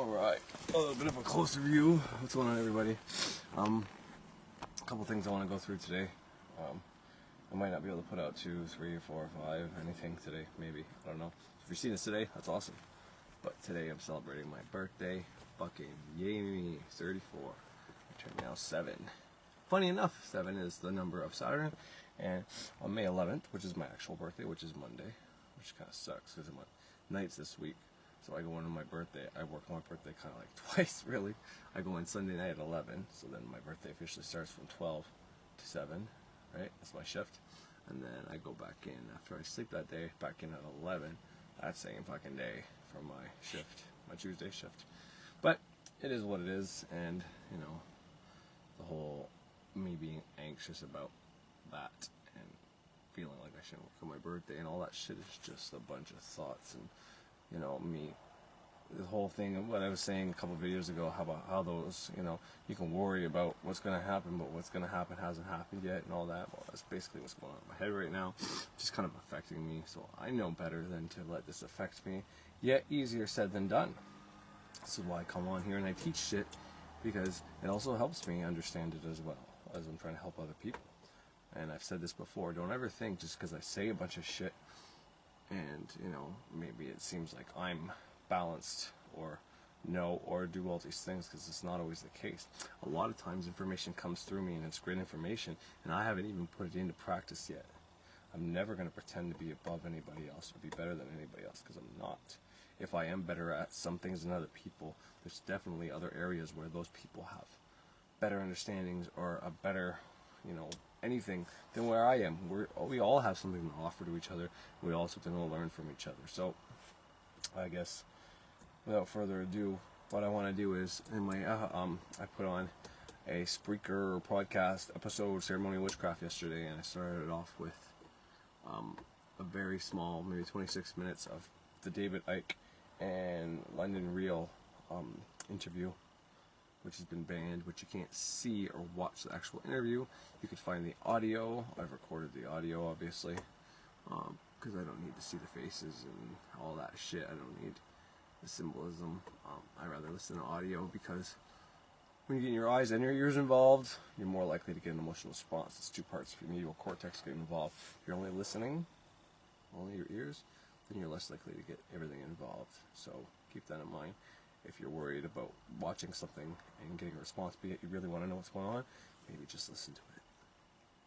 Alright, a little bit of a closer view. What's going on, everybody? A couple things I want to go through today. I might not be able to put out 2, 3, 4, 5, anything today, maybe. I don't know. If you're seeing this today, that's awesome. But today I'm celebrating my birthday. Fucking yay me, 34. I turn now 7. Funny enough, 7 is the number of Saturn. And on May 11th, which is my actual birthday, which is Monday, which kind of sucks because I'm on nights this week. So I go in on my birthday. I work on my birthday kind of like twice, really. I go in Sunday night at 11, so then my birthday officially starts from 12 to 7, right? That's my shift. And then I go back in after I sleep that day, back in at 11, that same fucking day for my shift, my Tuesday shift. But it is what it is, and, you know, the whole me being anxious about that and feeling like I shouldn't work on my birthday and all that shit is just a bunch of thoughts. And you know, the whole thing of what I was saying a couple of videos ago, how those, you know, you can worry about what's going to happen, but what's going to happen hasn't happened yet and all that. Well, that's basically what's going on in my head right now, just kind of affecting me. So I know better than to let this affect me, yet easier said than done. This is why I come on here and I teach shit, because it also helps me understand it as well, as I'm trying to help other people. And I've said this before, don't ever think just because I say a bunch of shit and, you know, maybe it seems like I'm balanced or know or do all these things, because it's not always the case. A lot of times information comes through me and it's great information and I haven't even put it into practice yet. I'm never going to pretend to be above anybody else or be better than anybody else, because I'm not. If I am better at some things than other people, there's definitely other areas where those people have better understandings or a better, you know, anything than where I am. We all have something to offer to each other. We all have something to learn from each other. So I guess without further ado, what I want to do is in my I put on a Spreaker podcast episode, Ceremonial Witchcraft, yesterday, and I started it off with a very small, maybe 26 minutes of the David Icke and London Real interview, which has been banned, which you can't see or watch the actual interview. You can find the audio. I've recorded the audio, obviously, because I don't need to see the faces and all that shit. I don't need the symbolism. I'd rather listen to audio, because when you get your eyes and your ears involved, you're more likely to get an emotional response. It's two parts of your medial cortex get involved. If you're only listening, only your ears, then you're less likely to get everything involved. So keep that in mind. If you're worried about watching something and getting a response, but yet you really want to know what's going on, maybe just listen to it.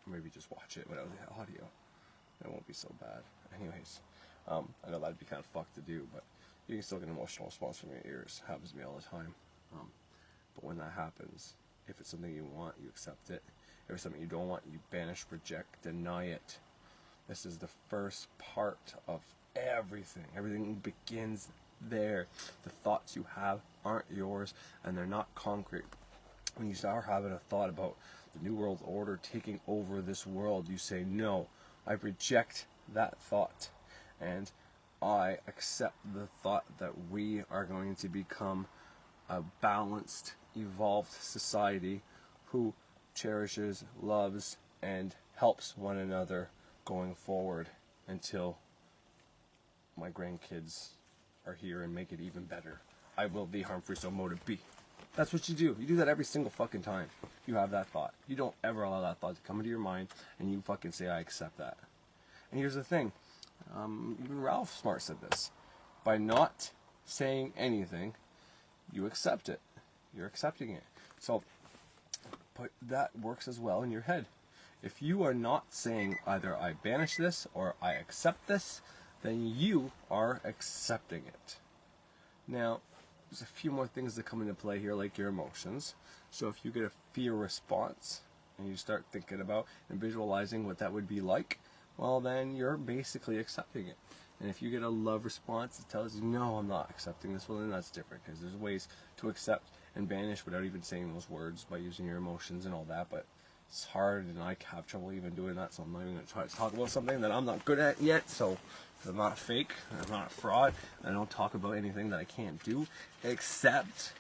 Or maybe just watch it without the audio. It won't be so bad. Anyways, I know that'd be kind of fucked to do, but you can still get an emotional response from your ears. It happens to me all the time. But when that happens, if it's something you want, you accept it. If it's something you don't want, you banish, reject, deny it. This is the first part of everything. Everything begins there. The thoughts you have aren't yours, and they're not concrete. When you start having a thought about the New World Order taking over this world, you say, no, I reject that thought, and I accept the thought that we are going to become a balanced, evolved society who cherishes, loves, and helps one another going forward until my grandkids are here and make it even better. I will be harm-free, so motive B. That's what you do. You do that every single fucking time you have that thought. You don't ever allow that thought to come into your mind and you fucking say, I accept that. And here's the thing. Even Ralph Smart said this. By not saying anything, you accept it. You're accepting it. So, but that works as well in your head. If you are not saying either I banish this or I accept this, then you are accepting it. Now, there's a few more things that come into play here, like your emotions. So if you get a fear response and you start thinking about and visualizing what that would be like, well, then you're basically accepting it. And if you get a love response that tells you, no, I'm not accepting this, well, then that's different, because there's ways to accept and banish without even saying those words, by using your emotions and all that. But it's hard, and I have trouble even doing that, so I'm not even going to try to talk about something that I'm not good at yet. So I'm not a fake, I'm not a fraud, I don't talk about anything that I can't do, except,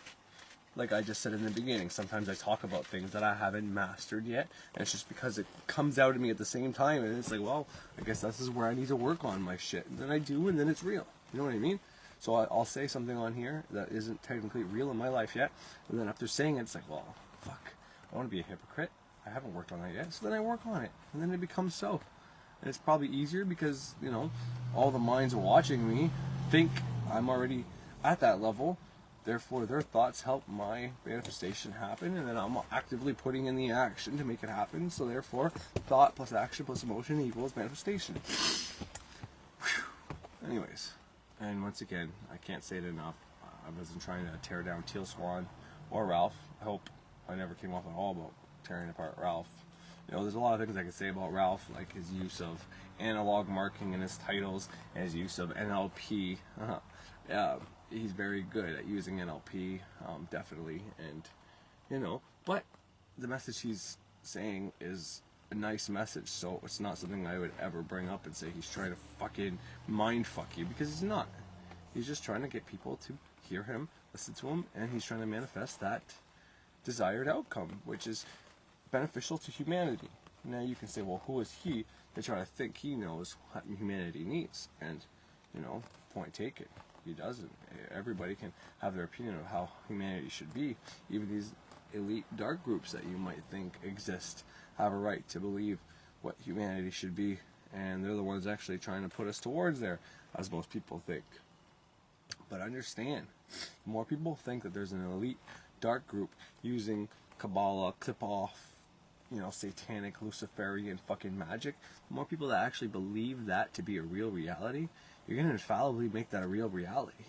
like I just said in the beginning, sometimes I talk about things that I haven't mastered yet, and it's just because it comes out of me at the same time, and it's like, well, I guess this is where I need to work on my shit, and then I do, and then it's real. You know what I mean? So I'll say something on here that isn't technically real in my life yet, and then after saying it, it's like, well, fuck, I want to be a hypocrite. I haven't worked on that yet, so then I work on it, and then it becomes so. And it's probably easier because, you know, all the minds watching me think I'm already at that level. Therefore, their thoughts help my manifestation happen, and then I'm actively putting in the action to make it happen. So therefore, thought plus action plus emotion equals manifestation. Whew. Anyways, and once again, I can't say it enough. I wasn't trying to tear down Teal Swan or Ralph. I hope I never came off at all about tearing apart Ralph. You know, there's a lot of things I could say about Ralph, like his use of analog marking in his titles, and his use of NLP. He's very good at using NLP, definitely, and, you know, but the message he's saying is a nice message, so it's not something I would ever bring up and say he's trying to fucking mind fuck you, because he's not. He's just trying to get people to hear him, listen to him, and he's trying to manifest that desired outcome, which is beneficial to humanity. Now you can say, well, who is he to try to think he knows what humanity needs? And, you know, point taken. He doesn't. Everybody can have their opinion of how humanity should be. Even these elite dark groups that you might think exist have a right to believe what humanity should be. And they're the ones actually trying to put us towards there, as most people think. But understand, the more people think that there's an elite dark group using Kabbalah, clip-off, you know, satanic, Luciferian fucking magic, the more people that actually believe that to be a real reality, you're going to infallibly make that a real reality.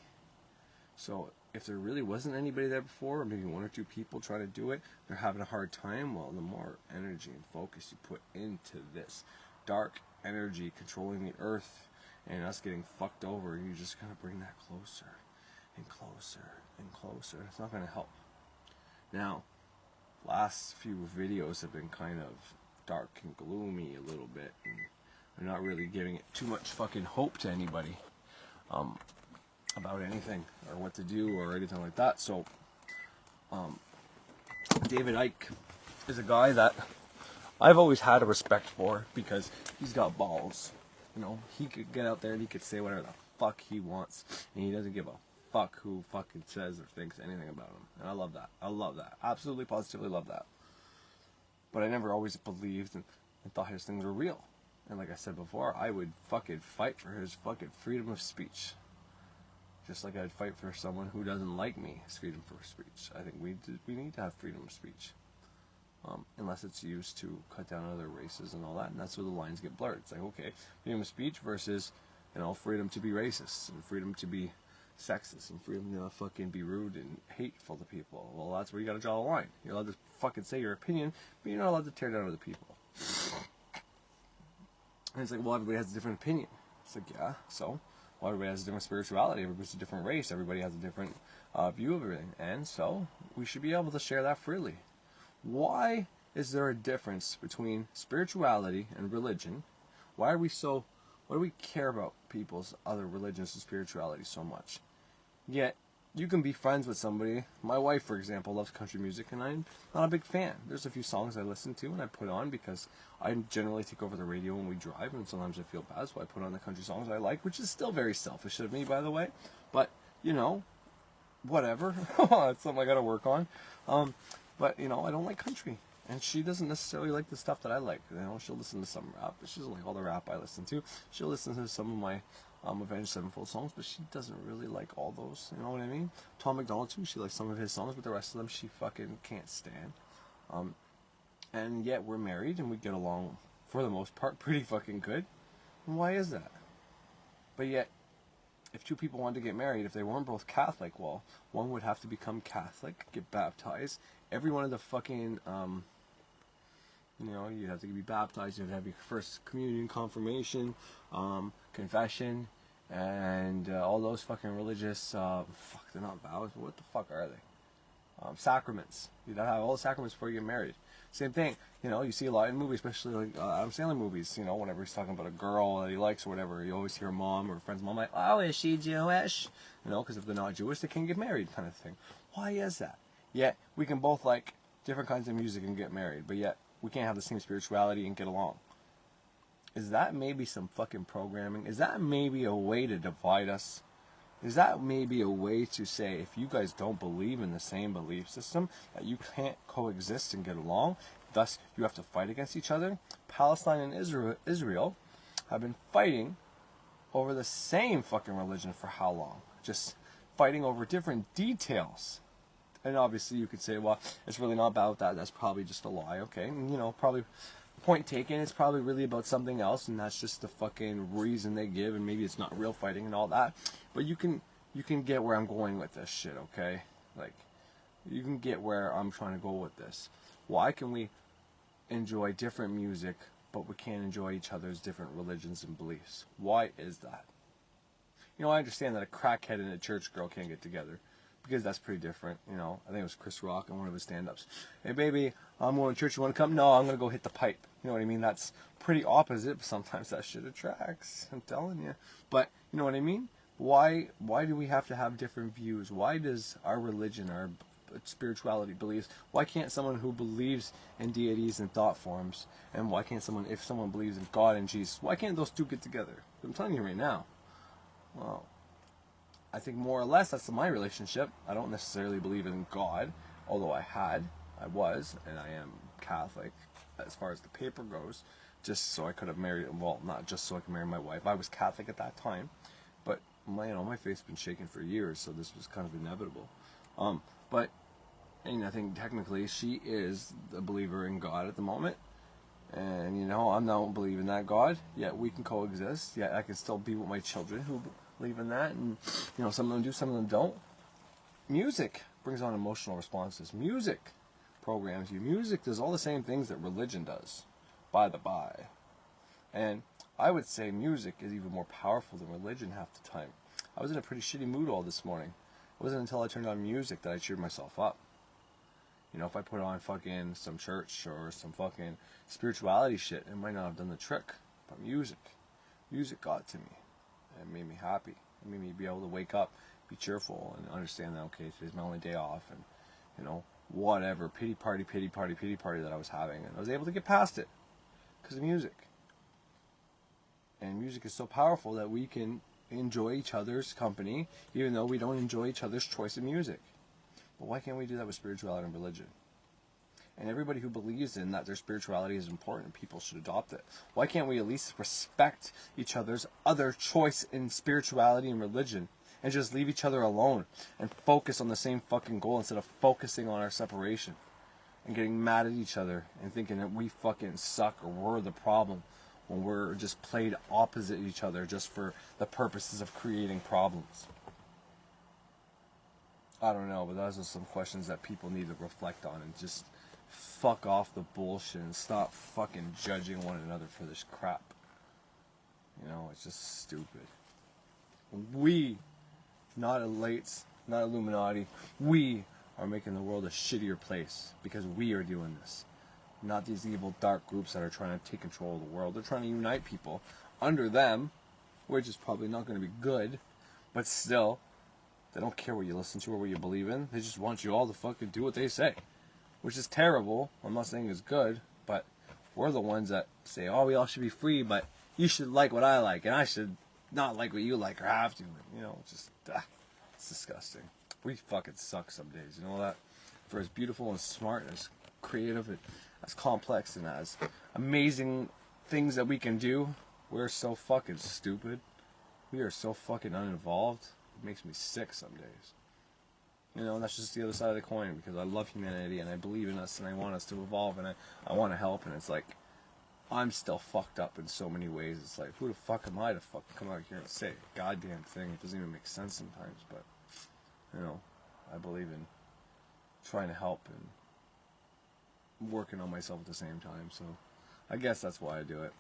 So if there really wasn't anybody there before, or maybe one or two people trying to do it, they're having a hard time, well, the more energy and focus you put into this dark energy controlling the earth and us getting fucked over, you're just going to bring that closer and closer and closer. It's not going to help. Now, last few videos have been kind of dark and gloomy a little bit, and I'm not really giving it too much fucking hope to anybody about anything or what to do or anything like that. So David Icke is a guy that I've always had a respect for because he's got balls. You know, he could get out there and he could say whatever the fuck he wants, and he doesn't give a fuck who fucking says or thinks anything about him. And I love that. I love that. Absolutely, positively love that. But I never always believed and thought his things were real. And like I said before, I would fucking fight for his fucking freedom of speech. Just like I'd fight for someone who doesn't like me, his freedom for speech. I think we need to have freedom of speech. Unless it's used to cut down other races and all that. And that's where the lines get blurred. It's like, okay, freedom of speech versus, you know, freedom to be racist and freedom to be sexist and freedom to fucking be rude and hateful to people. Well, that's where you gotta draw the line. You're allowed to fucking say your opinion, but you're not allowed to tear down other people. And it's like, well, everybody has a different opinion. It's like, yeah, so? Well, everybody has a different spirituality, everybody's a different race, everybody has a different view of everything. And so, we should be able to share that freely. Why is there a difference between spirituality and religion? Why do we care about people's other religions and spirituality so much? Yet, you can be friends with somebody. My wife, for example, loves country music, and I'm not a big fan. There's a few songs I listen to and I put on because I generally take over the radio when we drive, and sometimes I feel bad, so I put on the country songs I like, which is still very selfish of me, by the way. But, you know, whatever. It's something I gotta work on. But, you know, I don't like country. And she doesn't necessarily like the stuff that I like. You know, she'll listen to some rap, but she doesn't like all the rap I listen to. She'll listen to some of my Avenged Sevenfold songs, but she doesn't really like all those. You know what I mean? Tom McDonald too. She likes some of his songs, but the rest of them she fucking can't stand. And yet we're married and we get along for the most part pretty fucking good. And why is that? But yet, if two people wanted to get married, if they weren't both Catholic, well, one would have to become Catholic, get baptized. Every one of the fucking, you know, you'd have to be baptized, you'd have your first communion, confirmation, confession, and all those fucking religious, they're not vows, what the fuck are they? Sacraments. You'd have all the sacraments before you get married. Same thing, you know, you see a lot in movies, especially like Adam Sandler movies, you know, whenever he's talking about a girl that he likes or whatever, you always hear a mom or a friend's mom like, oh, is she Jewish? You know, because if they're not Jewish, they can't get married kind of thing. Why is that? Yet, we can both like different kinds of music and get married, but yet, we can't have the same spirituality and get along. Is that maybe some fucking programming? Is that maybe a way to divide us? is that maybe a way to say, if you guys don't believe in the same belief system, that you can't coexist and get along, thus you have to fight against each other? Palestine and Israel have been fighting over the same fucking religion for how long? Just fighting over different details. And obviously you could say, well, it's really not about that. That's probably just a lie. Okay, and, probably point taken. It's probably really about something else, and that's just the fucking reason they give, and maybe it's not real fighting and all that. But you can get where I'm going with this shit, okay? Like, you can get where I'm trying to go with this. Why can we enjoy different music, but we can't enjoy each other's different religions and beliefs? Why is that? I understand that a crackhead and a church girl can't get together, because that's pretty different. I think it was Chris Rock on one of his stand-ups. Hey, baby, I'm going to church. You want to come? No, I'm going to go hit the pipe. You know what I mean? That's pretty opposite, but sometimes that shit attracts. I'm telling you. But, you know what I mean? Why do we have to have different views? Why does our religion, our spirituality, beliefs, why can't someone who believes in deities and thought forms, and why can't someone, if someone believes in God and Jesus, why can't those two get together? I'm telling you right now. Well, I think more or less that's my relationship. I don't necessarily believe in God, although I was, and I am Catholic as far as the paper goes, just so I could have married, well, not just so I could marry my wife. I was Catholic at that time, but my faith's been shaken for years, so this was kind of inevitable. And I think technically she is a believer in God at the moment, and I'm not believing that God, yet we can coexist, yet I can still be with my children who believe in that, and some of them do, some of them don't. Music brings on emotional responses. Music programs you. Music does all the same things that religion does, by the by. And I would say music is even more powerful than religion half the time. I was in a pretty shitty mood all this morning. It wasn't until I turned on music that I cheered myself up. If I put on fucking some church or some fucking spirituality shit, it might not have done the trick. But music got to me. It made me happy. It made me be able to wake up, be cheerful, and understand that, okay, today's my only day off, and, whatever, pity party that I was having. And I was able to get past it because of music. And music is so powerful that we can enjoy each other's company, even though we don't enjoy each other's choice of music. But why can't we do that with spirituality and religion? And everybody who believes in that their spirituality is important, people should adopt it. Why can't we at least respect each other's other choice in spirituality and religion, and just leave each other alone and focus on the same fucking goal instead of focusing on our separation and getting mad at each other and thinking that we fucking suck or we're the problem, when we're just played opposite each other just for the purposes of creating problems? I don't know, but those are some questions that people need to reflect on, and just fuck off the bullshit and stop fucking judging one another for this crap. It's just stupid. We, not elites, not Illuminati, we are making the world a shittier place because we are doing this. Not these evil dark groups that are trying to take control of the world. They're trying to unite people under them, which is probably not going to be good, but still, they don't care what you listen to or what you believe in. They just want you all to fucking do what they say, which is terrible. I'm not saying it's good, but we're the ones that say, oh, we all should be free, but you should like what I like, and I should not like what you like or have to. It's disgusting. We fucking suck some days, you know that? For as beautiful and smart and as creative and as complex and as amazing things that we can do, we're so fucking stupid. We are so fucking uninvolved. It makes me sick some days. That's just the other side of the coin, because I love humanity and I believe in us and I want us to evolve and I want to help, and it's like, I'm still fucked up in so many ways. It's like, who the fuck am I to fucking come out here and say a goddamn thing? It doesn't even make sense sometimes, but, I believe in trying to help and working on myself at the same time, so I guess that's why I do it.